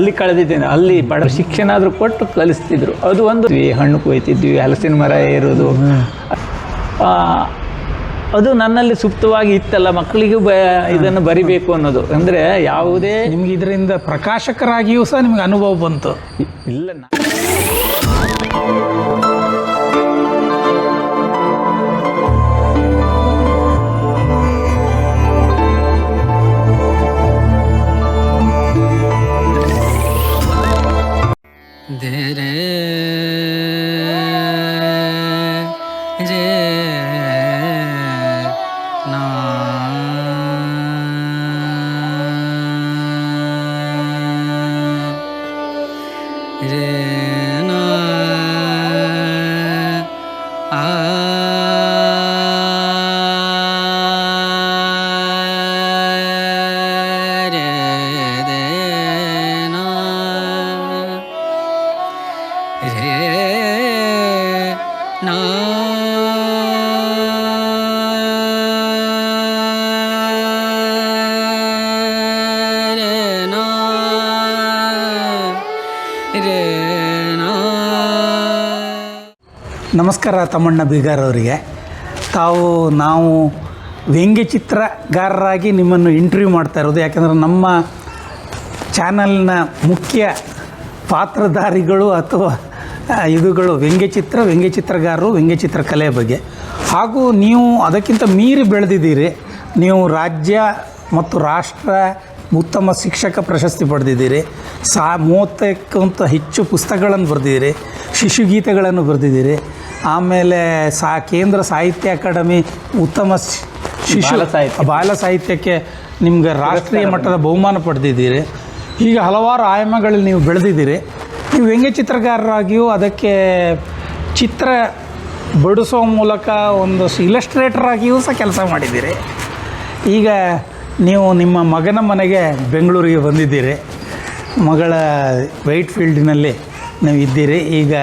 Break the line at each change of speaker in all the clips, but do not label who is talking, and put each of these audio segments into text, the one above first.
ಅಲ್ಲಿ ಕಳೆದಿದ್ದೇನೆ. ಅಲ್ಲಿ ಬಡ ಶಿಕ್ಷಣ ಆದರೂ ಕೊಟ್ಟು ಕಲಿಸ್ತಿದ್ರು. ಅದು ಒಂದು ಹಣ್ಣು ಕೊಯ್ತಿದ್ವಿ, ಹಲಸಿನ ಮರ ಏರೋದು, ಅದು ನನ್ನಲ್ಲಿ ಸುಪ್ತವಾಗಿ ಇತ್ತಲ್ಲ. ಮಕ್ಕಳಿಗೂ ಇದನ್ನು ಬರಿಬೇಕು ಅನ್ನೋದು. ಅಂದರೆ ಯಾವುದೇ
ನಿಮ್ಗೆ ಇದರಿಂದ ಪ್ರಕಾಶಕರಾಗಿಯೂ ಸಹ ನಿಮ್ಗೆ ಅನುಭವ ಬಂತು?
ಇಲ್ಲ.
ನಮಸ್ಕಾರ ತಮ್ಮಣ್ಣ ಬೀಗಾರ್ ಅವರಿಗೆ. ನಾವು ವ್ಯಂಗ್ಯಚಿತ್ರಗಾರರಾಗಿ ನಿಮ್ಮನ್ನು ಇಂಟರ್ವ್ಯೂ ಮಾಡ್ತಾ ಇರೋದು. ಯಾಕಂದರೆ ನಮ್ಮ ಚಾನಲ್ನ ಮುಖ್ಯ ಪಾತ್ರಧಾರಿಗಳು ಅಥವಾ ಇವುಗಳು ವ್ಯಂಗ್ಯಚಿತ್ರಗಾರರು, ವ್ಯಂಗ್ಯಚಿತ್ರ ಕಲೆ ಬಗ್ಗೆ. ಹಾಗೂ ನೀವು ಅದಕ್ಕಿಂತ ಮೀರಿ ಬೆಳೆದಿದ್ದೀರಿ. ನೀವು ರಾಜ್ಯ ಮತ್ತು ರಾಷ್ಟ್ರ ಉತ್ತಮ ಶಿಕ್ಷಕ ಪ್ರಶಸ್ತಿ ಪಡೆದಿದ್ದೀರಿ. 30ಕ್ಕಿಂತ ಹೆಚ್ಚು ಪುಸ್ತಕಗಳನ್ನು ಬರೆದಿದ್ದೀರಿ, ಶಿಶುಗೀತೆಗಳನ್ನು ಬರೆದಿದ್ದೀರಿ. ಆಮೇಲೆ ಕೇಂದ್ರ ಸಾಹಿತ್ಯ ಅಕಾಡೆಮಿ ಉತ್ತಮ ಬಾಲ ಸಾಹಿತ್ಯಕ್ಕೆ ನಿಮ್ಗೆ ರಾಷ್ಟ್ರೀಯ ಮಟ್ಟದ ಬಹುಮಾನ ಪಡೆದಿದ್ದೀರಿ. ಹೀಗೆ ಹಲವಾರು ಆಯಾಮಗಳಲ್ಲಿ ನೀವು ಬೆಳೆದಿದ್ದೀರಿ. ನೀವು ವ್ಯಂಗ್ಯಚಿತ್ರಗಾರರಾಗಿಯೂ ಅದಕ್ಕೆ ಚಿತ್ರ ಬಿಡಿಸೋ ಮೂಲಕ ಒಂದು ಇಲಸ್ಟ್ರೇಟರ್ ಆಗಿಯೂ ಸಹ ಕೆಲಸ ಮಾಡಿದ್ದೀರಿ. ಈಗ ನೀವು ನಿಮ್ಮ ಮಗನ ಮನೆಗೆ ಬೆಂಗಳೂರಿಗೆ ಬಂದಿದ್ದೀರಿ. ಮಗಳ ವೈಟ್ ಫೀಲ್ಡಿನಲ್ಲಿ ನೀವು ಇದ್ದೀರಿ. ಈಗ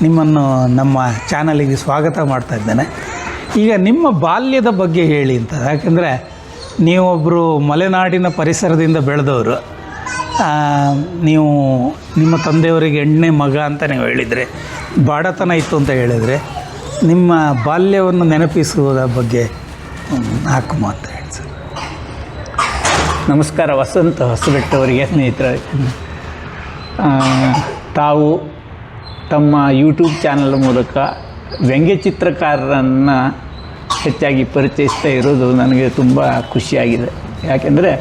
ನಿಮ್ಮನ್ನು ನಮ್ಮ ಚಾನಲಿಗೆ ಸ್ವಾಗತ ಮಾಡ್ತಾ ಇದ್ದೇನೆ. ಈಗ ನಿಮ್ಮ ಬಾಲ್ಯದ ಬಗ್ಗೆ ಹೇಳಿ ಅಂತ. ಯಾಕೆಂದರೆ ನೀವೊಬ್ಬರು ಮಲೆನಾಡಿನ ಪರಿಸರದಿಂದ ಬೆಳೆದವರು. ನೀವು ನಿಮ್ಮ ತಂದೆಯವರಿಗೆ 8ನೇ ಮಗ ಅಂತ ನೀವು ಹೇಳಿದರೆ, ಬಾಡತನ ಇತ್ತು ಅಂತ ಹೇಳಿದರೆ, ನಿಮ್ಮ ಬಾಲ್ಯವನ್ನು ನೆನಪಿಸುವುದರ ಬಗ್ಗೆ ನಾಲ್ಕು ಮಾತು ಹೇಳಿ ಸರ್.
ನಮಸ್ಕಾರ. ವಸಂತ ಹೊಸಬೆಟ್ಟವರಿಗೆ ಸ್ನೇಹಿತರೆ, ತಾವು ತಮ್ಮ ಯೂಟ್ಯೂಬ್ ಚಾನಲ್ ಮೂಲಕ ವ್ಯಂಗ್ಯಚಿತ್ರಕಾರರನ್ನು ಹೆಚ್ಚಾಗಿ ಪರಿಚಯಿಸ್ತಾ ಇರೋದು ನನಗೆ ತುಂಬ ಖುಷಿಯಾಗಿದೆ. ಯಾಕೆಂದರೆ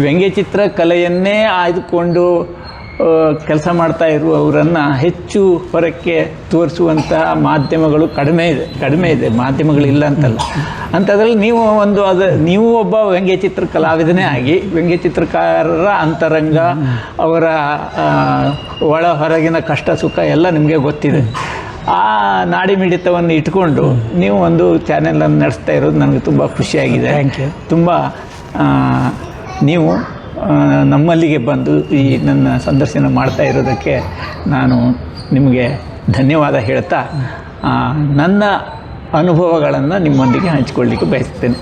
ವ್ಯಂಗ್ಯಚಿತ್ರ ಕಲೆಯನ್ನೇ ಆಯ್ದುಕೊಂಡು ಕೆಲಸ ಮಾಡ್ತಾ ಇರುವವರನ್ನು ಹೆಚ್ಚು ಹೊರಕ್ಕೆ ತೋರಿಸುವಂಥ ಮಾಧ್ಯಮಗಳು ಕಡಿಮೆ ಇದೆ. ಮಾಧ್ಯಮಗಳಿಲ್ಲ ಅಂತಲ್ಲ. ಅಂಥದ್ರಲ್ಲಿ ನೀವು ಒಬ್ಬ ವ್ಯಂಗ್ಯಚಿತ್ರ ಕಲಾವಿದನೇ ಆಗಿ ವ್ಯಂಗ್ಯಚಿತ್ರಕಾರರ ಅಂತರಂಗ, ಅವರ ಒಳ ಹೊರಗಿನ ಕಷ್ಟ ಸುಖ ಎಲ್ಲ ನಿಮಗೆ ಗೊತ್ತಿದೆ. ಆ ನಾಡಿ ಮಿಡಿತವನ್ನು ಇಟ್ಕೊಂಡು ನೀವು ಒಂದು ಚಾನೆಲನ್ನು ನಡೆಸ್ತಾ ಇರೋದು ನನಗೆ ತುಂಬ ಖುಷಿಯಾಗಿದೆ. ತುಂಬ ನೀವು ನಮ್ಮಲ್ಲಿಗೆ ಬಂದು ಈ ನನ್ನ ಸಂದರ್ಶನ ಮಾಡ್ತಾ ಇರೋದಕ್ಕೆ ನಾನು ನಿಮಗೆ ಧನ್ಯವಾದ ಹೇಳ್ತಾ ನನ್ನ ಅನುಭವಗಳನ್ನು ನಿಮ್ಮೊಂದಿಗೆ ಹಂಚಿಕೊಳ್ಳಿಕ್ಕೆ ಬಯಸ್ತೇನೆ.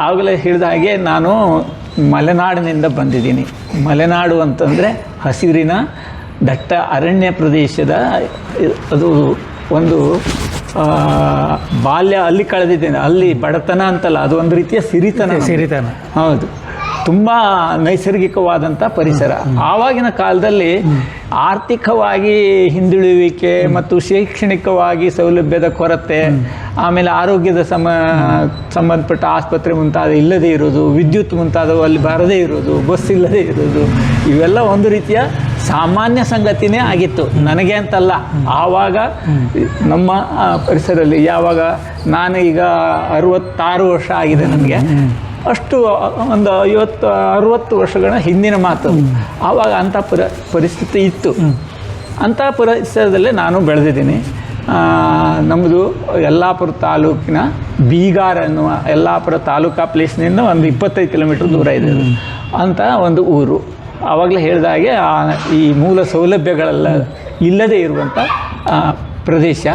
ಆಗಲೇ ಹೇಳಿದ ಹಾಗೆ ನಾನು ಮಲೆನಾಡಿನಿಂದ ಬಂದಿದ್ದೀನಿ. ಮಲೆನಾಡು ಅಂತಂದರೆ ಹಸಿರಿನ ದಟ್ಟ ಅರಣ್ಯ ಪ್ರದೇಶದ ಅದು ಒಂದು ಬಾಲ್ಯ ಅಲ್ಲಿ ಕಳೆದಿದ್ದೇನೆ. ಅಲ್ಲಿ ಬಡತನ ಅಂತಲ್ಲ, ಅದು ಒಂದು ರೀತಿಯ ಸಿರಿತನ. ಹೌದು, ತುಂಬ ನೈಸರ್ಗಿಕವಾದಂಥ ಪರಿಸರ. ಆವಾಗಿನ ಕಾಲದಲ್ಲಿ ಆರ್ಥಿಕವಾಗಿ ಹಿಂದುಳಿಯುವಿಕೆ ಮತ್ತು ಶೈಕ್ಷಣಿಕವಾಗಿ ಸೌಲಭ್ಯದ ಕೊರತೆ, ಆಮೇಲೆ ಆರೋಗ್ಯದ ಸಂಬಂಧಪಟ್ಟ ಆಸ್ಪತ್ರೆ ಮುಂತಾದ ಇಲ್ಲದೇ ಇರೋದು, ವಿದ್ಯುತ್ ಮುಂತಾದವು ಅಲ್ಲಿ ಬರದೇ ಇರೋದು, ಬಸ್ ಇಲ್ಲದೇ ಇರೋದು, ಇವೆಲ್ಲ ಒಂದು ರೀತಿಯ ಸಾಮಾನ್ಯ ಸಂಗತಿನೇ ಆಗಿತ್ತು. ನನಗೆ ಅಂತಲ್ಲ, ಆವಾಗ ನಮ್ಮ ಪರಿಸರದಲ್ಲಿ ಯಾವಾಗ ನಾನು ಈಗ 66 ವರ್ಷ ಆಗಿದೆ ನನಗೆ, ಅಷ್ಟು ಒಂದು 50-60 ವರ್ಷಗಳ ಹಿಂದಿನ ಮಾತು. ಆವಾಗ ಅಂಥ ಪರಿಸ್ಥಿತಿ ಇತ್ತು. ಅಂಥ ಪರಿಸರದಲ್ಲೇ ನಾನು ಬೆಳೆದಿದ್ದೀನಿ. ನಮ್ಮದು ಯಲ್ಲಾಪುರ ತಾಲೂಕಿನ ಬೀಗಾರ್ ಅನ್ನುವ ಯಲ್ಲಾಪುರ ತಾಲೂಕಾ ಪ್ಲೇಸ್ನಿಂದ ಒಂದು 25 ಕಿಲೋಮೀಟ್ರ್ ದೂರ ಇದೆ ಅಂತ ಒಂದು ಊರು. ಆವಾಗಲೇ ಹೇಳಿದಾಗೆ ಈ ಮೂಲ ಸೌಲಭ್ಯಗಳೆಲ್ಲ ಇಲ್ಲದೇ ಇರುವಂಥ ಪ್ರದೇಶ.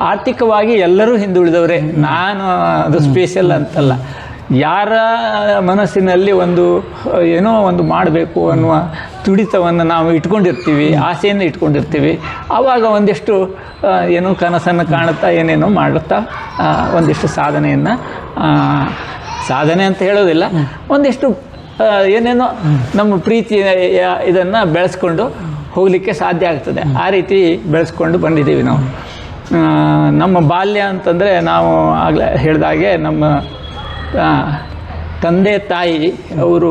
ಆರ್ಥಿಕವಾಗಿ ಎಲ್ಲರೂ ಹಿಂದುಳಿದವರೇ, ನಾನು ಅದು ಸ್ಪೆಷಲ್ ಅಂತಲ್ಲ. ಯಾರ ಮನಸ್ಸಿನಲ್ಲಿ ಏನೋ ಒಂದು ಮಾಡಬೇಕು ಅನ್ನುವ ತುಡಿತವನ್ನು ನಾವು ಇಟ್ಕೊಂಡಿರ್ತೀವಿ, ಆಸೆಯನ್ನು ಇಟ್ಕೊಂಡಿರ್ತೀವಿ. ಆವಾಗ ಒಂದಿಷ್ಟು ಏನೋ ಕನಸನ್ನು ಕಾಣುತ್ತಾ ಏನೇನೋ ಮಾಡುತ್ತಾ ಒಂದಿಷ್ಟು ಸಾಧನೆ ಅಂತ ಹೇಳೋದಿಲ್ಲ, ಒಂದಿಷ್ಟು ಏನೇನೋ ನಮ್ಮ ಪ್ರೀತಿ ಇದನ್ನು ಬೆಳೆಸ್ಕೊಂಡು ಹೋಗಲಿಕ್ಕೆ ಸಾಧ್ಯ ಆಗ್ತದೆ. ಆ ರೀತಿ ಬೆಳೆಸ್ಕೊಂಡು ಬಂದಿದ್ದೀವಿ ನಾವು. ನಮ್ಮ ಬಾಲ್ಯ ಅಂತಂದರೆ ನಾವು ಆಗಲೇ ಹೇಳಿದಾಗೆ ನಮ್ಮ ತಂದೆ ತಾಯಿ ಅವರು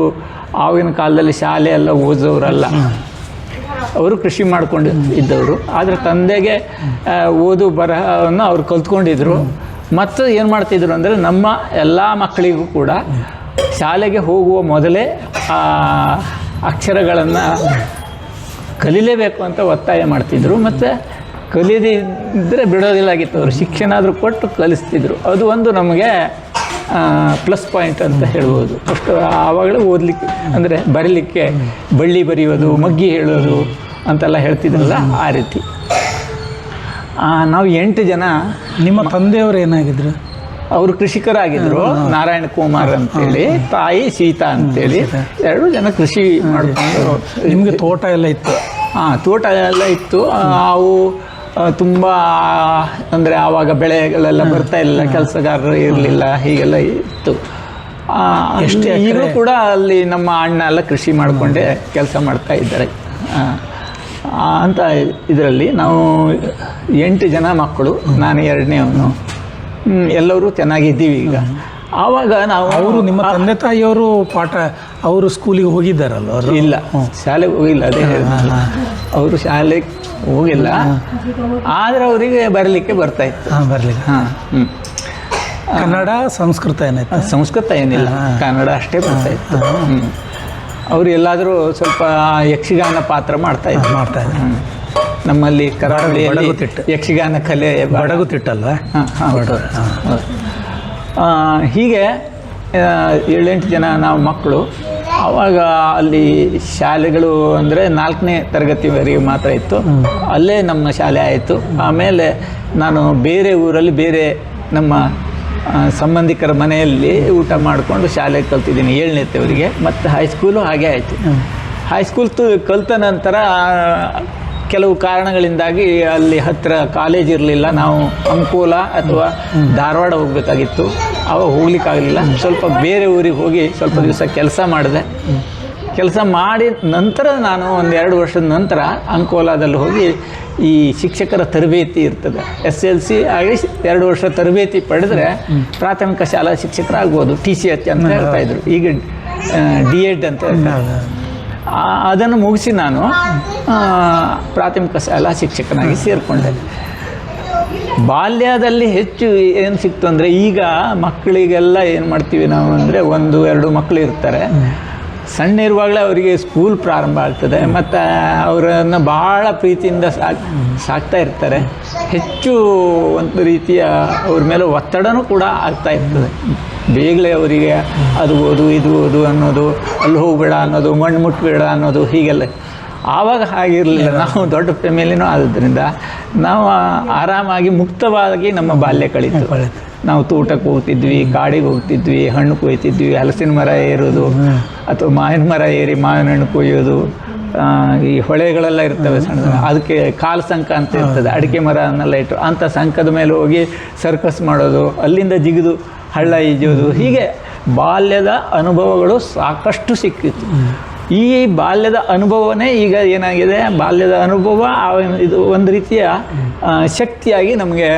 ಆವಾಗಿನ ಕಾಲದಲ್ಲಿ ಶಾಲೆ ಎಲ್ಲ ಓದೋರಲ್ಲ, ಅವರು ಕೃಷಿ ಮಾಡ್ಕೊಂಡು ಇದ್ದವರು. ಆದರೆ ತಂದೆಗೆ ಓದು ಬರಹವನ್ನು ಅವ್ರು ಕಲ್ತ್ಕೊಂಡಿದ್ರು. ಮತ್ತು ಏನು ಮಾಡ್ತಿದ್ರು ಅಂದರೆ ನಮ್ಮ ಎಲ್ಲ ಮಕ್ಕಳಿಗೂ ಕೂಡ ಶಾಲೆಗೆ ಹೋಗುವ ಮೊದಲೇ ಅಕ್ಷರಗಳನ್ನು ಕಲೀಲೇಬೇಕು ಅಂತ ಒತ್ತಾಯ ಮಾಡ್ತಿದ್ರು. ಮತ್ತು ಕಲಿಯದಿದ್ದರೆ ಬಿಡೋದಿಲ್ಲಾಗಿತ್ತು, ಅವರು ಶಿಕ್ಷಣ ಆದರೂ ಕೊಟ್ಟು ಕಲಿಸ್ತಿದ್ರು. ಅದು ಒಂದು ನಮಗೆ ಪ್ಲಸ್ ಪಾಯಿಂಟ್ ಅಂತ ಹೇಳ್ಬೋದು. ಅಷ್ಟು ಆವಾಗಲೇ ಓದಲಿಕ್ಕೆ ಅಂದರೆ ಬರೀಲಿಕ್ಕೆ ಬಳ್ಳಿ ಬರೆಯೋದು, ಮಗ್ಗಿ ಹೇಳೋದು ಅಂತೆಲ್ಲ ಹೇಳ್ತಿದ್ರಲ್ಲ, ಆ ರೀತಿ. ನಾವು 8 ಜನ.
ನಿಮ್ಮ ತಂದೆಯವರು ಏನಾಗಿದ್ರು?
ಅವರು ಕೃಷಿಕರಾಗಿದ್ದರು, ನಾರಾಯಣ ಕುಮಾರ್ ಅಂತೇಳಿ, ತಾಯಿ ಸೀತಾ ಅಂತೇಳಿ. 2 ಜನ ಕೃಷಿ ಮಾಡಿಕೊಂಡು.
ನಿಮಗೆ ತೋಟ ಎಲ್ಲ ಇತ್ತು?
ತೋಟ ಎಲ್ಲ ಇತ್ತು. ಅವು ತುಂಬ ಅಂದರೆ ಆವಾಗ ಬೆಳೆಗಳೆಲ್ಲ ಬರ್ತಾ ಇಲ್ಲ, ಕೆಲಸಗಾರರು ಇರಲಿಲ್ಲ, ಹೀಗೆಲ್ಲ ಇತ್ತು. ಈಗಲೂ ಕೂಡ ಅಲ್ಲಿ ನಮ್ಮ ಅಣ್ಣ ಎಲ್ಲ ಕೃಷಿ ಮಾಡಿಕೊಂಡೇ ಕೆಲಸ ಮಾಡ್ತಾ ಇದ್ದಾರೆ. ಅಂತ ಇದರಲ್ಲಿ ನಾವು 8 ಜನ ಮಕ್ಕಳು, ನಾನು 2ನೇವನು. ಎಲ್ಲರೂ ಚೆನ್ನಾಗಿದ್ದೀವಿ ಈಗ. ಆವಾಗ
ಅವರು ನಿಮ್ಮ ತಂದೆ ತಾಯಿಯವರು ಅವರು ಸ್ಕೂಲಿಗೆ ಹೋಗಿದ್ದಾರಲ್ಲ? ಅವರು
ಇಲ್ಲ, ಶಾಲೆಗೆ ಹೋಗಿಲ್ಲ, ಅದೇ ಹೇಳಿದ್ನಲ್ಲ, ಅವರು ಶಾಲೆಗೆ ಹೋಗಿಲ್ಲ. ಆದರೆ ಅವರಿಗೆ ಬರಲಿಕ್ಕೆ ಬರ್ತಾಯಿತ್ತು.
ಬರಲಿಕ್ಕೆ. ಕನ್ನಡ ಸಂಸ್ಕೃತ ಏನಾಯ್ತು?
ಸಂಸ್ಕೃತ ಏನಿಲ್ಲ, ಕನ್ನಡ ಅಷ್ಟೇ ಬರ್ತಾಯಿತ್ತು. ಅವರು ಎಲ್ಲಾದರೂ ಸ್ವಲ್ಪ ಯಕ್ಷಗಾನ ಪಾತ್ರ ಮಾಡ್ತಾಯಿದ್ರು. ನಮ್ಮಲ್ಲಿ ಕರಾವಳಿಯಲ್ಲಿ ಯಕ್ಷಗಾನ ಕಲೆ
ಬಡಗುತಿಟ್ಟಲ್ವ?
ಹೀಗೆ 7-8 ಜನ ನಾವು ಮಕ್ಕಳು. ಆವಾಗ ಅಲ್ಲಿ ಶಾಲೆಗಳು ಅಂದರೆ 4ನೇ ತರಗತಿವರೆಗೆ ಮಾತ್ರ ಇತ್ತು. ಅಲ್ಲೇ ನಮ್ಮ ಶಾಲೆ ಆಯಿತು. ಆಮೇಲೆ ನಾನು ಬೇರೆ ಊರಲ್ಲಿ ಬೇರೆ ನಮ್ಮ ಸಂಬಂಧಿಕರ ಮನೆಯಲ್ಲಿ ಊಟ ಮಾಡಿಕೊಂಡು ಶಾಲೆ ಕಲ್ತಿದ್ದೀನಿ 7ನೇವರೆಗೆ. ಮತ್ತು ಹೈಸ್ಕೂಲು ಹಾಗೆ ಆಯಿತು. ಹೈಸ್ಕೂಲ್ ಕಲಿತ ನಂತರ ಕೆಲವು ಕಾರಣಗಳಿಂದಾಗಿ ಅಲ್ಲಿ ಹತ್ತಿರ ಕಾಲೇಜ್ ಇರಲಿಲ್ಲ. ನಾವು ಅಂಕೋಲ ಅಥವಾ ಧಾರವಾಡ ಹೋಗಬೇಕಾಗಿತ್ತು. ಆವಾಗ ಹೋಗ್ಲಿಕ್ಕಾಗಲಿಲ್ಲ. ಸ್ವಲ್ಪ ಬೇರೆ ಊರಿಗೆ ಹೋಗಿ ಸ್ವಲ್ಪ ದಿವಸ ಕೆಲಸ ಮಾಡಿದೆ. ಕೆಲಸ ಮಾಡಿ ನಂತರ ನಾನು 1-2 ವರ್ಷದ ನಂತರ ಅಂಕೋಲಾದಲ್ಲಿ ಹೋಗಿ ಈ ಶಿಕ್ಷಕರ ತರಬೇತಿ ಇರ್ತದೆ, SLC ಆಗಿ 2 ವರ್ಷ ತರಬೇತಿ ಪಡೆದರೆ ಪ್ರಾಥಮಿಕ ಶಾಲಾ ಶಿಕ್ಷಕರಾಗ್ಬೋದು, TCH ಅಂತ ಹೇಳ್ತಾಯಿದ್ರು. ಈಗ D.Ed ಅಂತ ಹೇಳ್ತಾರೆ. ಅದನ್ನು ಮುಗಿಸಿ ನಾನು ಪ್ರಾಥಮಿಕ ಶಾಲಾ ಶಿಕ್ಷಕನಾಗಿ ಸೇರಿಕೊಂಡೆ. ಬಾಲ್ಯದಲ್ಲಿ ಹೆಚ್ಚು ಏನು ಸಿಕ್ತು ಅಂದರೆ, ಈಗ ಮಕ್ಕಳಿಗೆಲ್ಲ ಏನು ಮಾಡ್ತೀವಿ ನಾವು ಅಂದರೆ 1-2 ಮಕ್ಕಳು ಇರ್ತಾರೆ. ಸಣ್ಣ ಇರುವಾಗಲೇ ಅವರಿಗೆ ಸ್ಕೂಲ್ ಪ್ರಾರಂಭ ಆಗ್ತದೆ. ಮತ್ತು ಅವರನ್ನು ಭಾಳ ಪ್ರೀತಿಯಿಂದ ಸಾಕ್ತಾ ಇರ್ತಾರೆ. ಹೆಚ್ಚು ಒಂದು ರೀತಿಯ ಅವ್ರ ಮೇಲೆ ಒತ್ತಡನೂ ಕೂಡ ಆಗ್ತಾ ಇರ್ತದೆ. ಬೇಗಲೇ ಅವರಿಗೆ ಅದು ಓದು ಇದು ಓದು ಅನ್ನೋದು, ಅಲ್ಲಿ ಹೋಗಬೇಡ ಅನ್ನೋದು, ಮಣ್ಣು ಮುಟ್ಟಬೇಡ ಅನ್ನೋದು, ಹೀಗೆಲ್ಲ. ಆವಾಗ ಹಾಗಿರಲಿಲ್ಲ. ನಾವು ದೊಡ್ಡ ಫ್ಯಾಮಿಲಿನೂ ಆದ್ದರಿಂದ ನಾವು ಆರಾಮಾಗಿ ಮುಕ್ತವಾಗಿ ನಮ್ಮ ಬಾಲ್ಯ ಕಳೀತು. ನಾವು ತೋಟಕ್ಕೆ ಹೋಗ್ತಿದ್ವಿ, ಕಾಡಿಗೆ ಹೋಗ್ತಿದ್ವಿ, ಹಣ್ಣು ಕೊಯ್ತಿದ್ವಿ, ಹಲಸಿನ ಮರ ಏರೋದು ಅಥವಾ ಮಾವಿನ ಮರ ಏರಿ ಮಾವಿನ ಹಣ್ಣು ಕೊಯ್ಯೋದು. ಈ ಹೊಳೆಗಳೆಲ್ಲ ಇರ್ತವೆ ಸಣ್ಣ, ಅದಕ್ಕೆ ಕಾಲು ಸಂಕ ಅಂತ ಇರ್ತದೆ, ಅಡಿಕೆ ಮರ ಅನ್ನೆಲ್ಲ ಇಟ್ಟು ಅಂಥ ಸಂಕದ ಮೇಲೆ ಹೋಗಿ ಸರ್ಕಸ್ ಮಾಡೋದು, ಅಲ್ಲಿಂದ ಜಿಗಿದು ಹಳ್ಳ ಈಜೋದು. ಹೀಗೆ ಬಾಲ್ಯದ ಅನುಭವಗಳು ಸಾಕಷ್ಟು ಸಿಕ್ಕಿತ್ತು. ಈ ಬಾಲ್ಯದ ಅನುಭವನೇ ಈಗ ಏನಾಗಿದೆ, ಬಾಲ್ಯದ ಅನುಭವ ಇದು ಒಂದು ರೀತಿಯ ಶಕ್ತಿಯಾಗಿ ನಮಗೆ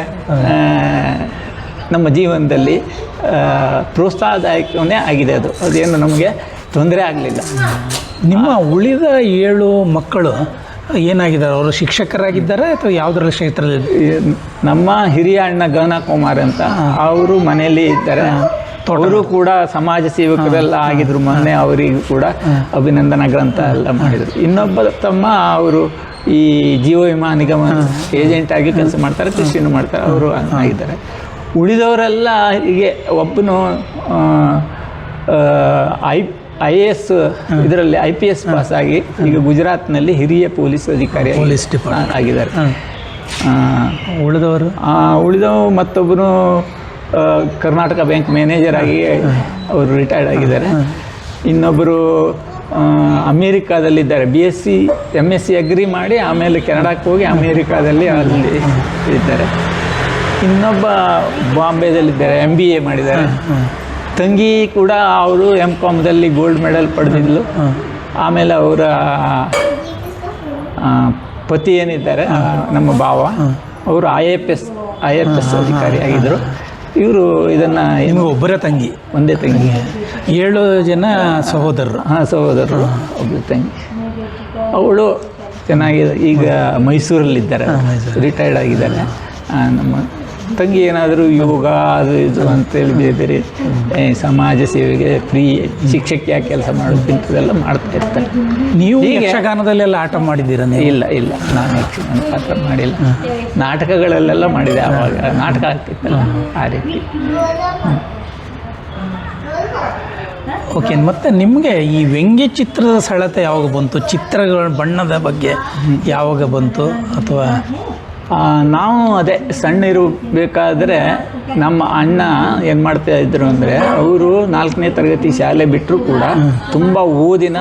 ನಮ್ಮ ಜೀವನದಲ್ಲಿ ಪ್ರೋತ್ಸಾಹದಾಯಕವೇ ಆಗಿದೆ. ಅದೇನು ನಮಗೆ ತೊಂದರೆ ಆಗಲಿಲ್ಲ.
ನಿಮ್ಮ ಉಳಿದ 7 ಮಕ್ಕಳು ಏನಾಗಿದ್ದಾರೆ? ಅವರು ಶಿಕ್ಷಕರಾಗಿದ್ದಾರೆ ಅಥವಾ ಯಾವುದರ ಕ್ಷೇತ್ರದಲ್ಲಿ?
ನಮ್ಮ ಹಿರಿಯ ಅಣ್ಣ ಗಹನ ಕುಮಾರ್ ಅಂತ, ಅವರು ಮನೆಯಲ್ಲಿ ಇದ್ದಾರೆ. ಅವರು ಕೂಡ ಸಮಾಜ ಸೇವಕರೆಲ್ಲ ಆಗಿದ್ರು. ಮೊನ್ನೆ ಅವರಿಗೂ ಕೂಡ ಅಭಿನಂದನಾ ಗ್ರಂಥ ಎಲ್ಲ ಮಾಡಿದರು. ಇನ್ನೊಬ್ಬ ತಮ್ಮ ಅವರು ಈ ಜೀವ ವಿಮಾ ನಿಗಮ ಏಜೆಂಟ್ ಆಗಿ ಕೆಲಸ ಮಾಡ್ತಾರೆ, ಕೃಷಿನೂ ಮಾಡ್ತಾರೆ, ಅವರು ಆಗಿದ್ದಾರೆ. ಉಳಿದವರೆಲ್ಲ ಹೀಗೆ ಒಬ್ಬನು IAS ಇದರಲ್ಲಿ IPS ಪಾಸ್ ಆಗಿ ಈಗ ಗುಜರಾತ್ನಲ್ಲಿ ಹಿರಿಯ ಪೊಲೀಸ್ ಅಧಿಕಾರಿ ಆಗಿದ್ದಾರೆ.
ಉಳಿದವರು
ಮತ್ತೊಬ್ಬನು ಕರ್ನಾಟಕ ಬ್ಯಾಂಕ್ ಮ್ಯಾನೇಜರ್ ಆಗಿ ಅವರು ರಿಟೈರ್ಡ್ ಆಗಿದ್ದಾರೆ. ಇನ್ನೊಬ್ಬರು ಅಮೇರಿಕಾದಲ್ಲಿದ್ದಾರೆ, BSc MSc ಅಗ್ರಿ ಮಾಡಿ ಆಮೇಲೆ ಕೆನಡಾಕ್ಕೆ ಹೋಗಿ ಅಮೇರಿಕಾದಲ್ಲಿ ಅಲ್ಲಿ ಇದ್ದಾರೆ. ಇನ್ನೊಬ್ಬ ಬಾಂಬೆದಲ್ಲಿದ್ದಾರೆ, MBA ಮಾಡಿದ್ದಾರೆ. ತಂಗಿ ಕೂಡ ಅವರು MComದಲ್ಲಿ ಗೋಲ್ಡ್ ಮೆಡಲ್ ಪಡೆದಿದ್ಲು. ಆಮೇಲೆ ಅವರ ಪತಿ ಏನಿದ್ದಾರೆ ನಮ್ಮ ಭಾವ, ಅವರು IAS ಅಧಿಕಾರಿ ಆಗಿದ್ದರು. ಇವರು ಇದನ್ನು
ನಿಮಗೆ ಒಬ್ಬರೇ ತಂಗಿ?
ಒಂದೇ ತಂಗಿ.
7 ಜನ ಸಹೋದರರು?
ಹಾಂ, ಸಹೋದರರು, ಒಬ್ಬರು ತಂಗಿ. ಅವಳು ಚೆನ್ನಾಗಿದೆ, ಈಗ ಮೈಸೂರಲ್ಲಿದ್ದಾರೆ, ರಿಟೈರ್ಡ್ ಆಗಿದ್ದಾರೆ. ನಮ್ಮ ತಂಗಿ ಏನಾದರೂ ಯೋಗ ಅದು ಇದು ಅಂತೇಳಿ ಬೇರೆ ಸಮಾಜ ಸೇವೆಗೆ ಫ್ರೀ ಶಿಕ್ಷಕಿಯಾಗಿ ಕೆಲಸ ಮಾಡೋದು ಇಂಥದ್ದೆಲ್ಲ ಮಾಡ್ತಾ ಇರ್ತಾರೆ.
ನೀವು ಯಕ್ಷಗಾನದಲ್ಲೆಲ್ಲ ಆಟ ಮಾಡಿದ್ದೀರಾ?
ಇಲ್ಲ ಇಲ್ಲ, ನಾನು ಯಕ್ಷಗಾನ ಪಾತ್ರ ಮಾಡಿಲ್ಲ. ನಾಟಕಗಳಲ್ಲೆಲ್ಲ ಮಾಡಿದೆ, ಆವಾಗ ನಾಟಕ ಆಗ್ತಿತ್ತಲ್ಲ ಆ ರೀತಿ.
ಓಕೆ. ಮತ್ತು ನಿಮಗೆ ಈ ವ್ಯಂಗ್ಯ ಚಿತ್ರದ ಸೆಳೆತ ಯಾವಾಗ ಬಂತು? ಚಿತ್ರಗಳ ಬಣ್ಣದ ಬಗ್ಗೆ ಯಾವಾಗ ಬಂತು? ಅಥವಾ
ನಾವು ಅದೇ ಸಣ್ಣ ಇರಬೇಕಾದ್ರೆ ನಮ್ಮ ಅಣ್ಣ ಏನು ಮಾಡ್ತಾ ಇದ್ರು ಅಂದರೆ, ಅವರು 4ನೇ ತರಗತಿ ಶಾಲೆ ಬಿಟ್ಟರು ಕೂಡ ತುಂಬ ಓದಿನ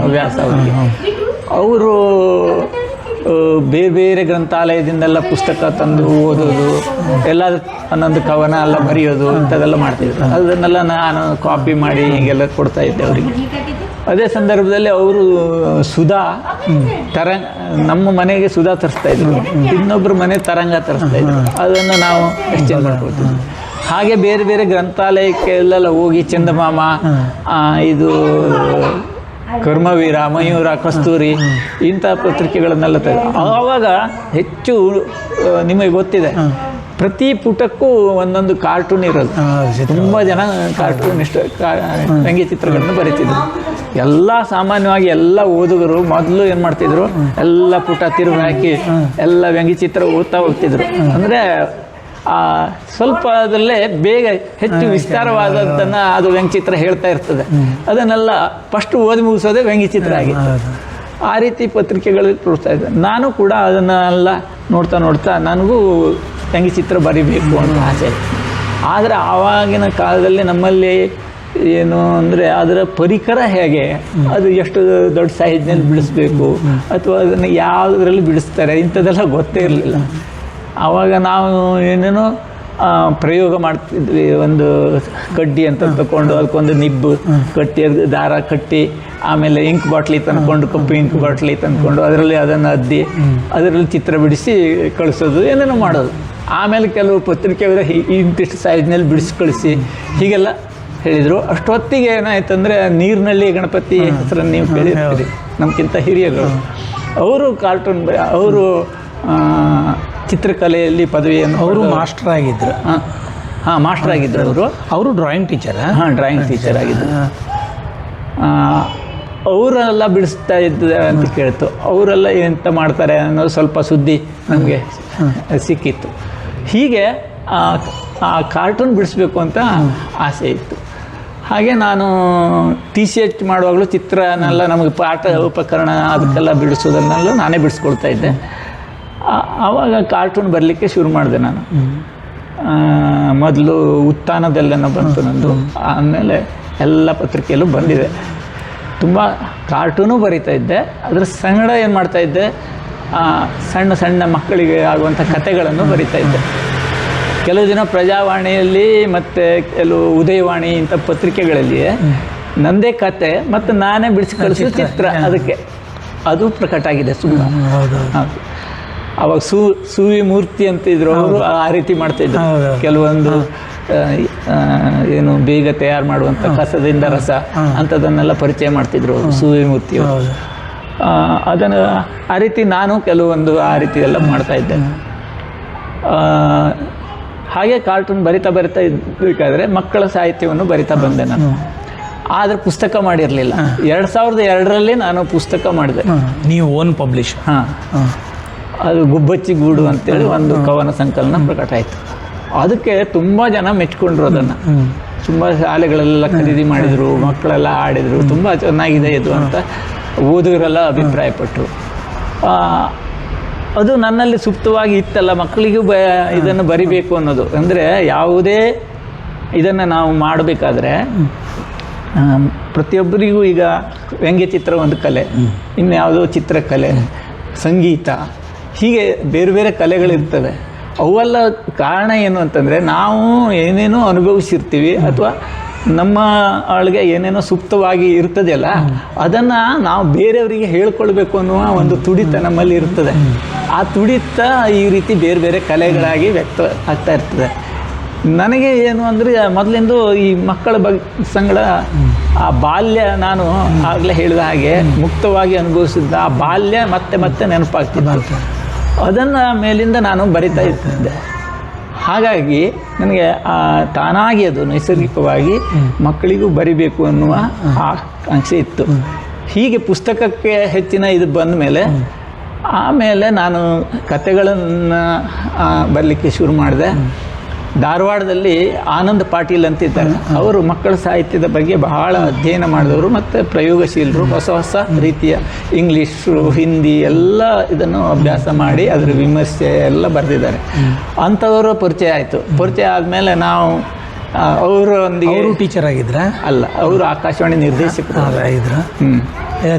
ಹವ್ಯಾಸ ಅವರಿಗೆ. ಅವರು ಬೇರೆ ಬೇರೆ ಗ್ರಂಥಾಲಯದಿಂದೆಲ್ಲ ಪುಸ್ತಕ ತಂದು ಓದೋದು, ಎಲ್ಲ ಒಂದೊಂದು ಕವನ ಎಲ್ಲ ಬರೆಯೋದು ಇಂಥದ್ದೆಲ್ಲ ಮಾಡ್ತಿದ್ರು. ಅದನ್ನೆಲ್ಲ ನಾನು ಕಾಪಿ ಮಾಡಿ ಹೀಗೆಲ್ಲ ಕೊಡ್ತಾ ಇದ್ದೆ ಅವರಿಗೆ. ಅದೇ ಸಂದರ್ಭದಲ್ಲಿ ಅವರು ಸುಧಾ ನಮ್ಮ ಮನೆಗೆ ಸುಧಾ ತರಿಸ್ತಾ ಇದ್ರು, ಇನ್ನೊಬ್ಬರು ಮನೆ ತರಂಗ ತರಿಸ್ತಾ ಇದ್ರು. ಅದನ್ನು ನಾವು ಎಕ್ಸ್ಚೇಂಜ್ ಮಾಡ್ಕೊಳ್ತಿದ್ವಿ. ಹಾಗೆ ಬೇರೆ ಬೇರೆ ಗ್ರಂಥಾಲಯಕ್ಕೆಲ್ಲ ಹೋಗಿ ಚಂದಮಾಮ, ಇದು ಕರ್ಮವೀರ, ಮಯೂರ, ಕಸ್ತೂರಿ ಇಂಥ ಪತ್ರಿಕೆಗಳನ್ನೆಲ್ಲ ಆವಾಗ ಹೆಚ್ಚು ನಿಮಗೆ ಗೊತ್ತಿದೆ, ಪ್ರತಿ ಪುಟಕ್ಕೂ ಒಂದೊಂದು ಕಾರ್ಟೂನ್ ಇರೋದು. ತುಂಬ ಜನ ಕಾರ್ಟೂನ್ ವ್ಯಂಗ್ಯ ಚಿತ್ರಗಳನ್ನು ಬರೀತಿದ್ರು. ಎಲ್ಲ ಸಾಮಾನ್ಯವಾಗಿ ಎಲ್ಲ ಓದುಗರು ಮೊದಲು ಏನು ಮಾಡ್ತಿದ್ರು, ಎಲ್ಲ ಪುಟ ತಿರುಗಿ ಹಾಕಿ ಎಲ್ಲ ವ್ಯಂಗ್ಯ ಚಿತ್ರ ಓದ್ತಾ ಹೋಗ್ತಿದ್ರು. ಅಂದರೆ ಸ್ವಲ್ಪ ಅದರಲ್ಲೇ ಬೇಗ ಹೆಚ್ಚು ವಿಸ್ತಾರವಾದದ್ದನ್ನು ಅದು ವ್ಯಂಗ್ಯಚಿತ್ರ ಹೇಳ್ತಾ ಇರ್ತದೆ. ಅದನ್ನೆಲ್ಲ ಫಸ್ಟ್ ಓದಿ ಮುಗಿಸೋದೇ ವ್ಯಂಗ್ಯಚಿತ್ರ ಆಗಿ. ಆ ರೀತಿ ಪತ್ರಿಕೆಗಳಲ್ಲಿ ತೋರಿಸ್ತಾ ಇದ್ದೆ. ನಾನು ಕೂಡ ಅದನ್ನೆಲ್ಲ ನೋಡ್ತಾ ನೋಡ್ತಾ ನನಗೂ ವ್ಯಂಗ್ಯಚಿತ್ರ ಬರಿಬೇಕು ಅಂತ ಆಸೆ ಇತ್ತು. ಆದರೆ ಆವಾಗಿನ ಕಾಲದಲ್ಲಿ ನಮ್ಮಲ್ಲಿ ಏನು ಅಂದರೆ ಅದರ ಪರಿಕರ ಹೇಗೆ, ಅದು ಎಷ್ಟು ದೊಡ್ಡ ಸೈಜ್ನಲ್ಲಿ ಬಿಡಿಸ್ಬೇಕು ಅಥವಾ ಅದನ್ನು ಯಾವುದರಲ್ಲಿ ಬಿಡಿಸ್ತಾರೆ ಇಂಥದ್ದೆಲ್ಲ ಗೊತ್ತೇ ಇರಲಿಲ್ಲ. ಆವಾಗ ನಾವು ಏನೇನೋ ಪ್ರಯೋಗ ಮಾಡ್ತಿದ್ವಿ. ಒಂದು ಕಡ್ಡಿ ಅಂತ ತಗೊಂಡು ಅದಕ್ಕೊಂದು ನಿಬ್ಬು ಕಟ್ಟಿ, ಅದು ದಾರ ಕಟ್ಟಿ, ಆಮೇಲೆ ಇಂಕ್ ಬಾಟ್ಲಿ ತಂದ್ಕೊಂಡು, ಕಪ್ಪು ಇಂಕ್ ಬಾಟ್ಲಿ ತಂದ್ಕೊಂಡು ಅದರಲ್ಲಿ ಅದನ್ನು ಅದ್ದಿ ಅದರಲ್ಲಿ ಚಿತ್ರ ಬಿಡಿಸಿ ಕಳಿಸೋದು, ಏನೇನೋ ಮಾಡೋದು. ಆಮೇಲೆ ಕೆಲವು ಪತ್ರಿಕೆಯವರು ಇಂತಿಷ್ಟು ಸೈಜ್ನಲ್ಲಿ ಬಿಡಿಸಿ ಕಳಿಸಿ ಹೀಗೆಲ್ಲ ಹೇಳಿದರು. ಅಷ್ಟೊತ್ತಿಗೆ ಏನಾಯ್ತಂದರೆ, ನೀರಿನಲ್ಲಿ ಗಣಪತಿ ಹೆಸರನ್ನು ನೀವು ಕೇಳಿರ್ತೀರಿ, ನಮಗಿಂತ ಹಿರಿಯರು. ಅವರು ಕಾರ್ಟೂನ್ ಅವರು ಚಿತ್ರಕಲೆಯಲ್ಲಿ ಪದವಿಯನ್ನು,
ಅವರು ಮಾಸ್ಟರ್ ಆಗಿದ್ದರು.
ಹಾಂ, ಮಾಸ್ಟರ್ ಆಗಿದ್ದರು. ಅವರು
ಡ್ರಾಯಿಂಗ್ ಟೀಚರ್.
ಹಾಂ, ಡ್ರಾಯಿಂಗ್ ಟೀಚರ್ ಆಗಿದ್ದರು. ಅವರೆಲ್ಲ ಬಿಡಿಸ್ತಾ ಇದ್ದಾರೆ ಅಂತ ಕೇಳ್ತು. ಅವರೆಲ್ಲ ಎಂತ ಮಾಡ್ತಾರೆ ಅನ್ನೋದು ಸ್ವಲ್ಪ ಸುದ್ದಿ ನಮಗೆ ಸಿಕ್ಕಿತ್ತು. ಹೀಗೆ ಆ ಕಾರ್ಟೂನ್ ಬಿಡಿಸ್ಬೇಕು ಅಂತ ಆಸೆ ಇತ್ತು. ಹಾಗೆ ನಾನು TCH ಮಾಡುವಾಗಲೂ ಚಿತ್ರನೆಲ್ಲ ನಮಗೆ ಪಾಠ ಉಪಕರಣ ಅದಕ್ಕೆಲ್ಲ ಬಿಡಿಸೋದನ್ನೆಲ್ಲ ನಾನೇ ಬಿಡಿಸ್ಕೊಳ್ತಾ ಇದ್ದೆ. ಆವಾಗ ಕಾರ್ಟೂನ್ ಬರಲಿಕ್ಕೆ ಶುರು ಮಾಡಿದೆ ನಾನು. ಮೊದಲು ಉತ್ಥಾನದಲ್ಲೇನೋ ಬಂತು ನಂದು, ಆಮೇಲೆ ಎಲ್ಲ ಪತ್ರಿಕೆಯಲ್ಲೂ ಬಂದಿದೆ. ತುಂಬ ಕಾರ್ಟೂನು ಬರಿತಾ ಇದ್ದೆ. ಅದರ ಸಂಗಡ ಏನು ಮಾಡ್ತಾಯಿದ್ದೆ, ಸಣ್ಣ ಸಣ್ಣ ಮಕ್ಕಳಿಗೆ ಆಗುವಂಥ ಕಥೆಗಳನ್ನು ಬರಿತಾ ಇದ್ದೆ. ಕೆಲವು ದಿನ ಪ್ರಜಾವಾಣಿಯಲ್ಲಿ ಮತ್ತು ಕೆಲವು ಉದಯವಾಣಿ ಇಂಥ ಪತ್ರಿಕೆಗಳಲ್ಲಿ ನನ್ನದೇ ಕತೆ ಮತ್ತು ನಾನೇ ಬಿಡಿಸಿ ಕಳಿಸೋ ಚಿತ್ರ, ಅದಕ್ಕೆ ಅದು ಪ್ರಕಟ ಆಗಿದೆ ತುಂಬ. ಹೌದು. ಅವಾಗ ಸೂವಿ ಮೂರ್ತಿ ಅಂತ ಇದ್ರು, ಅವರು ಆ ರೀತಿ ಮಾಡ್ತಾಯಿದ್ರು. ಕೆಲವೊಂದು ಏನು ಬೇಗ ತಯಾರು ಮಾಡುವಂಥ ಕಸದಿಂದ ರಸ ಅಂಥದ್ದನ್ನೆಲ್ಲ ಪರಿಚಯ ಮಾಡ್ತಿದ್ರು ಸೂವಿ ಮೂರ್ತಿಯವರು. ಅದನ್ನು ಆ ರೀತಿ ನಾನು ಕೆಲವೊಂದು ಆ ರೀತಿ ಎಲ್ಲ ಮಾಡ್ತಾಯಿದ್ದೆ. ಹಾಗೆ ಕಾರ್ಟೂನ್ ಬರಿತಾ ಇರಬೇಕಾದ್ರೆ ಮಕ್ಕಳ ಸಾಹಿತ್ಯವನ್ನು ಬರಿತಾ ಬಂದೆ ನಾನು. ಆದರೆ ಪುಸ್ತಕ ಮಾಡಿರಲಿಲ್ಲ. 2002ರಲ್ಲಿ ನಾನು ಪುಸ್ತಕ ಮಾಡಿದೆ.
ನೀವು ಓನ್ ಪಬ್ಲಿಷ್?
ಹಾಂ, ಅದು ಗುಬ್ಬಚ್ಚಿ ಗೂಡು ಅಂತೇಳಿ ಒಂದು ಕವನ ಸಂಕಲನ ಪ್ರಕಟ ಆಯಿತು. ಅದಕ್ಕೆ ತುಂಬ ಜನ ಮೆಚ್ಕೊಂಡ್ರು. ಅದನ್ನು ತುಂಬ ಶಾಲೆಗಳೆಲ್ಲ ಖರೀದಿ ಮಾಡಿದರು, ಮಕ್ಕಳೆಲ್ಲ ಆಡಿದರು, ತುಂಬ ಚೆನ್ನಾಗಿದೆ ಇದು ಅಂತ ಓದುಗರೆಲ್ಲ ಅಭಿಪ್ರಾಯಪಟ್ಟರು. ಅದು ನನ್ನಲ್ಲಿ ಸುಪ್ತವಾಗಿ ಇತ್ತಲ್ಲ, ಮಕ್ಕಳಿಗೂ ಇದನ್ನು ಬರಿಬೇಕು ಅನ್ನೋದು. ಅಂದರೆ ಯಾವುದೇ ಇದನ್ನು ನಾವು ಮಾಡಬೇಕಾದ್ರೆ ಪ್ರತಿಯೊಬ್ಬರಿಗೂ ಈಗ ವ್ಯಂಗ್ಯಚಿತ್ರ ಒಂದು ಕಲೆ, ಇನ್ಯಾವುದೋ ಚಿತ್ರಕಲೆ, ಸಂಗೀತ, ಹೀಗೆ ಬೇರೆ ಬೇರೆ ಕಲೆಗಳಿರ್ತವೆ. ಅವೆಲ್ಲ ಕಾರಣ ಏನು ಅಂತಂದರೆ ನಾವು ಏನೇನೋ ಅನುಭವಿಸಿರ್ತೀವಿ ಅಥವಾ ನಮ್ಮ ಒಳಗೆ ಏನೇನೋ ಸುಪ್ತವಾಗಿ ಇರ್ತದೆಯಲ್ಲ, ಅದನ್ನು ನಾವು ಬೇರೆಯವರಿಗೆ ಹೇಳ್ಕೊಳ್ಬೇಕು ಅನ್ನುವ ಒಂದು ತುಡಿತ ನಮ್ಮಲ್ಲಿ ಇರ್ತದೆ. ಆ ತುಡಿತ ಈ ರೀತಿ ಬೇರೆ ಬೇರೆ ಕಲೆಗಳಾಗಿ ವ್ಯಕ್ತ ಆಗ್ತಾ ಇರ್ತದೆ. ನನಗೆ ಏನು ಅಂದರೆ ಮೊದಲಿಂದ ಈ ಮಕ್ಕಳ ಸಂಗಡ ಆ ಬಾಲ್ಯ, ನಾನು ಆಗಲೇ ಹೇಳಿದ ಹಾಗೆ ಮುಕ್ತವಾಗಿ ಅನುಭವಿಸಿದ್ದ ಆ ಬಾಲ್ಯ ಮತ್ತೆ ಮತ್ತೆ ನೆನಪಾಗ್ತಿದ್ದ. ಅದನ್ನು ಮೇಲಿಂದ ನಾನು ಬರಿತಾ ಇರ್ತಿದ್ದೆ. ಹಾಗಾಗಿ ನನಗೆ ತಾನಾಗಿ ಅದು ನೈಸರ್ಗಿಕವಾಗಿ ಮಕ್ಕಳಿಗೂ ಬರಿಬೇಕು ಅನ್ನುವ ಆಕಾಂಕ್ಷೆ ಇತ್ತು. ಹೀಗೆ ಪುಸ್ತಕಕ್ಕೆ ಹೆಚ್ಚಿನ ಇದು ಬಂದ ಮೇಲೆ ಆಮೇಲೆ ನಾನು ಕತೆಗಳನ್ನು ಬರಲಿಕ್ಕೆ ಶುರು ಮಾಡಿದೆ. ಧಾರವಾಡದಲ್ಲಿ ಆನಂದ್ ಪಾಟೀಲ್ ಅಂತಿದ್ದಾರೆ. ಅವರು ಮಕ್ಕಳ ಸಾಹಿತ್ಯದ ಬಗ್ಗೆ ಬಹಳ ಅಧ್ಯಯನ ಮಾಡಿದವರು ಮತ್ತು ಪ್ರಯೋಗಶೀಲರು. ಹೊಸ ಹೊಸ ರೀತಿಯ ಇಂಗ್ಲೀಷು, ಹಿಂದಿ ಎಲ್ಲ ಇದನ್ನು ಅಭ್ಯಾಸ ಮಾಡಿ ಅದರ ವಿಮರ್ಶೆ ಎಲ್ಲ ಬರೆದಿದ್ದಾರೆ. ಅಂಥವರು ಪರಿಚಯ ಆಯಿತು. ಪರಿಚಯ ಆದಮೇಲೆ ನಾವು ಅವರೊಂದಿಗೆ.
ಅವರು ಟೀಚರ್ ಆಗಿದ್ರ?
ಅಲ್ಲ, ಅವರು ಆಕಾಶವಾಣಿ ನಿರ್ದೇಶಕರು ಆಗಿದ್ರು.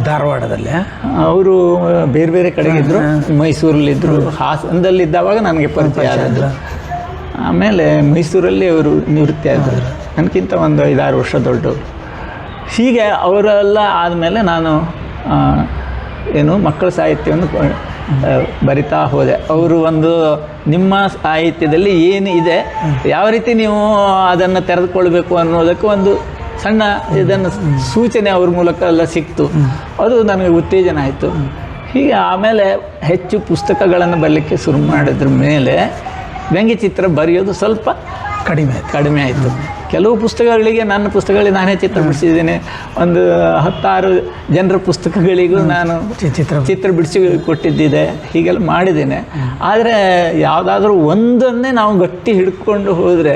ಧಾರವಾಡದಲ್ಲೇ
ಅವರು ಬೇರೆ ಬೇರೆ ಕಡೆಗಿದ್ದರು. ಮೈಸೂರಲ್ಲಿದ್ದರು. ಹಾಸನದಲ್ಲಿದ್ದಾವಾಗ ನನಗೆ ಪರಿಚಯ ಆದದ್ದು. ಆಮೇಲೆ ಮೈಸೂರಲ್ಲಿ ಅವರು ನಿವೃತ್ತಿ ಆದರು. ನನಗಿಂತ ಒಂದು 5-6 ವರ್ಷ ದೊಡ್ಡವರು. ಹೀಗೆ ಅವರೆಲ್ಲ ಆದಮೇಲೆ ನಾನು ಮಕ್ಕಳ ಸಾಹಿತ್ಯವನ್ನು ಬರಿತಾ ಹೋದೆ. ಅವರು ಒಂದು ನಿಮ್ಮ ಸಾಹಿತ್ಯದಲ್ಲಿ ಏನು ಇದೆ, ಯಾವ ರೀತಿ ನೀವು ಅದನ್ನು ತೆರೆದುಕೊಳ್ಬೇಕು ಅನ್ನೋದಕ್ಕೆ ಒಂದು ಸಣ್ಣ ಇದನ್ನು ಸೂಚನೆ ಅವ್ರ ಮೂಲಕ ಎಲ್ಲ ಸಿಕ್ತು. ಅದು ನನಗೆ ಉತ್ತೇಜನ ಆಯಿತು. ಹೀಗೆ ಆಮೇಲೆ ಹೆಚ್ಚು ಪುಸ್ತಕಗಳನ್ನು ಬರಲಿಕ್ಕೆ ಶುರು ಮಾಡಿದ್ರ ಮೇಲೆ ವ್ಯಂಗ್ಯಚಿತ್ರ ಬರೆಯೋದು ಸ್ವಲ್ಪ ಕಡಿಮೆ ಆಯಿತು. ಕೆಲವು ಪುಸ್ತಕಗಳಿಗೆ, ನನ್ನ ಪುಸ್ತಕಗಳಿಗೆ ನಾನೇ ಚಿತ್ರ ಬಿಡಿಸಿದ್ದೇನೆ. ಒಂದು 10-6 ಜನರ ಪುಸ್ತಕಗಳಿಗೂ ನಾನು ಚಿತ್ರ ಬಿಡಿಸಿ ಕೊಟ್ಟಿದ್ದಿದೆ. ಹೀಗೆಲ್ಲ ಮಾಡಿದ್ದೇನೆ. ಆದರೆ ಯಾವುದಾದ್ರೂ ಒಂದನ್ನೇ ನಾವು ಗಟ್ಟಿ ಹಿಡ್ಕೊಂಡು ಹೋದರೆ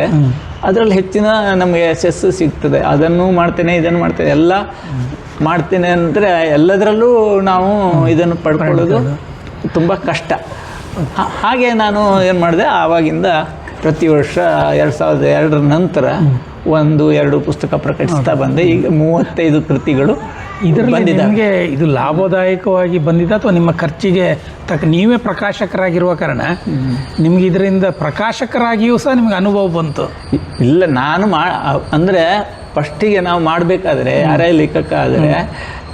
ಅದರಲ್ಲಿ ಹೆಚ್ಚಿನ ನಮಗೆ ಯಶಸ್ಸು ಸಿಗ್ತದೆ. ಅದನ್ನು ಮಾಡ್ತೇನೆ, ಇದನ್ನು ಮಾಡ್ತೇನೆ, ಎಲ್ಲ ಮಾಡ್ತೇನೆ ಅಂದರೆ ಎಲ್ಲದರಲ್ಲೂ ನಾವು ಇದನ್ನು ಪಡ್ಕೊಳ್ಳೋದು ತುಂಬ ಕಷ್ಟ. ಹಾಗೆ ನಾನು ಏನು ಮಾಡಿದೆ, ಆವಾಗಿಂದ ಪ್ರತಿ ವರ್ಷ 2002 ನಂತರ 1-2 ಪುಸ್ತಕ ಪ್ರಕಟಿಸ್ತಾ ಬಂದೆ. ಈಗ 35 ಕೃತಿಗಳು
ಇದರಲ್ಲಿ ನಿಮಗೆ ಇದು ಲಾಭದಾಯಕವಾಗಿ ಬಂದಿದೆ ಅಥವಾ ನಿಮ್ಮ ಖರ್ಚಿಗೆ ನೀವೇ ಪ್ರಕಾಶಕರಾಗಿರುವ ಕಾರಣ ನಿಮ್ಗೆ ಇದರಿಂದ ಪ್ರಕಾಶಕರಾಗಿಯೂ ಸಹ ನಿಮ್ಗೆ ಅನುಭವ ಬಂತು?
ಇಲ್ಲ, ನಾನು ಅಂದರೆ ಫಸ್ಟಿಗೆ ನಾವು ಮಾಡಬೇಕಾದ್ರೆ, ಯಾರೇ ಲೇಖಕ ಆದರೆ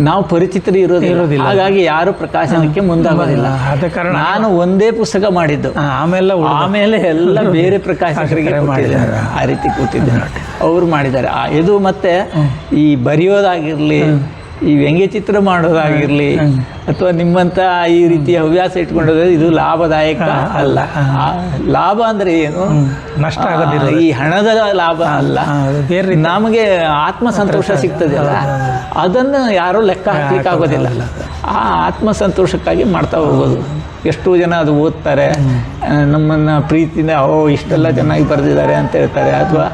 ನಾವು ಪರಿಚಿತರು ಇರೋದಿಲ್ಲ. ಹಾಗಾಗಿ ಯಾರು ಪ್ರಕಾಶನಕ್ಕೆ ಮುಂದಾಗೋದಿಲ್ಲ. ಆದ ಕಾರಣ ನಾನು ಒಂದೇ ಪುಸ್ತಕ ಮಾಡಿದ್ದು. ಆಮೇಲೆ ಎಲ್ಲ ಬೇರೆ ಪ್ರಕಾಶಕರಿಗೆ ಮಾಡಿದ್ದಾರೆ. ಆ ರೀತಿ ಕೂತಿದ್ದೆ. ಅವರು ಮಾಡಿದ್ದಾರೆ. ಇದು ಮತ್ತೆ ಈ ಬರೆಯೋದಾಗಿರಲಿ, ಈ ವ್ಯಂಗ್ಯಚಿತ್ರ ಮಾಡೋದಾಗಿರಲಿ, ಅಥವಾ ನಿಮ್ಮಂಥ ಈ ರೀತಿಯ ಹವ್ಯಾಸ ಇಟ್ಕೊಂಡೋದ್ರೆ ಇದು ಲಾಭದಾಯಕ ಅಲ್ಲ. ಲಾಭ ಅಂದರೆ ಏನು?
ನಷ್ಟ ಆಗೋದಿಲ್ಲ.
ಈ ಹಣದ ಲಾಭ ಅಲ್ಲ, ನಮಗೆ ಆತ್ಮಸಂತೋಷ ಸಿಗ್ತದೆ ಅಲ್ಲ, ಅದನ್ನು ಯಾರೂ ಲೆಕ್ಕ ಹಾಕ್ಲಿಕ್ಕೆ ಆಗೋದಿಲ್ಲ. ಆ ಆತ್ಮಸಂತೋಷಕ್ಕಾಗಿ ಮಾಡ್ತಾ ಹೋಗೋದು. ಎಷ್ಟೋ ಜನ ಅದು ಓದ್ತಾರೆ, ನಮ್ಮನ್ನು ಪ್ರೀತಿಯಿಂದ ಇಷ್ಟೆಲ್ಲ ಚೆನ್ನಾಗಿ ಬರೆದಿದ್ದಾರೆ ಅಂತ ಹೇಳ್ತಾರೆ, ಅಥವಾ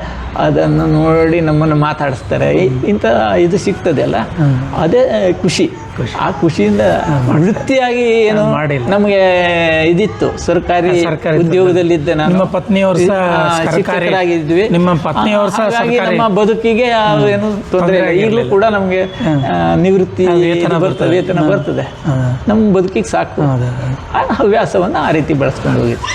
ಅದನ್ನು ನೋಡಿ ನಮ್ಮನ್ನು ಮಾತಾಡಿಸ್ತಾರೆ. ಇಂಥ ಇದು ಸಿಗ್ತದೆ ಅಲ್ಲ, ಅದೇ ಖುಷಿ. ಆ ಖುಷಿಯಿಂದ ವೃತ್ತಿಯಾಗಿ ಏನು ನಮಗೆ ಇದಿತ್ತು. ಸರ್ಕಾರಿ ಉದ್ಯೋಗದಲ್ಲಿದ್ದೆ ನಾನು.
ನಿಮ್ಮ ಪತ್ನಿಯವರು
ಶಿಕ್ಷಕರಾಗಿದ್ವಿ.
ನಿಮ್ಮ ಪತ್ನಿಯವರು
ಹಾಗಾಗಿ ನಮ್ಮ ಬದುಕಿಗೆ ಏನು ತೊಂದರೆ ಇಲ್ಲ. ಈಗಲೂ ಕೂಡ ನಮಗೆ ನಿವೃತ್ತಿ ವೇತನ ಬರ್ತದೆ. ನಮ್ಮ ಬದುಕಿಗೆ ಸಾಕು. ಹವ್ಯಾಸವನ್ನು ಆ ರೀತಿ ಬೆಳೆಸ್ಕೊಂಡು ಹೋಗಿದ್ವಿ.